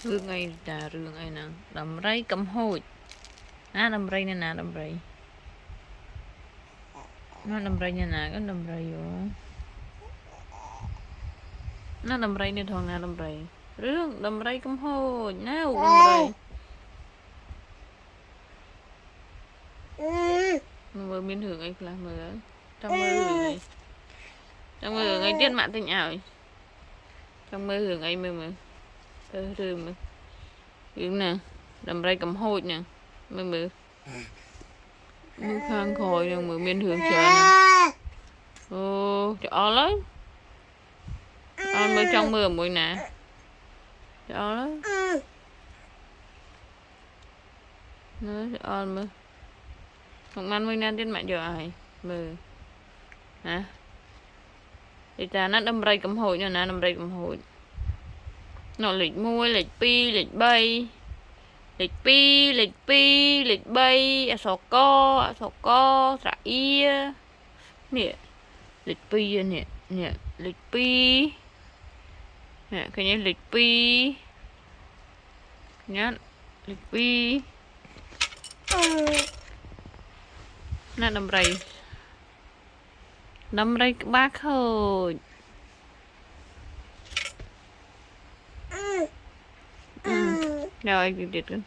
rương ấy ta rương ấy nè đầm rây cầm hôi đầm rây nè nè đầm rây nó đầm rây nè nè có đầm rây vô nó đầm rây nè thằng nè đầm rây rương đầm rây cầm hôi nào đầm rây mơ miên hưởng ấy là mơ trong mơ hưởng ấy trong mơ hưởng ấy tiết mạng tình ảo trong mơ hưởng ấy mơ rương mơ rương nè đầm rây cầm hôi nè mơ mưa khang khôi nè mơ miên hưởng chờ nè ô cho lấy mới trong mưa mùi nè cho lấy nó mưa không ăn mới nên trên mạng giờ ai mưa hả thì ta nó đâm ray cầm hồi nha nè đâm ray cầm hồi nó lịch mua lịch pi lịch bay lịch pi lịch bay sò co sả ia nè lịch pi nè nè lịch pi nè cái này lịch pi nhá lịch pi nè đâm ray bác hồi rồi anh tiếp tục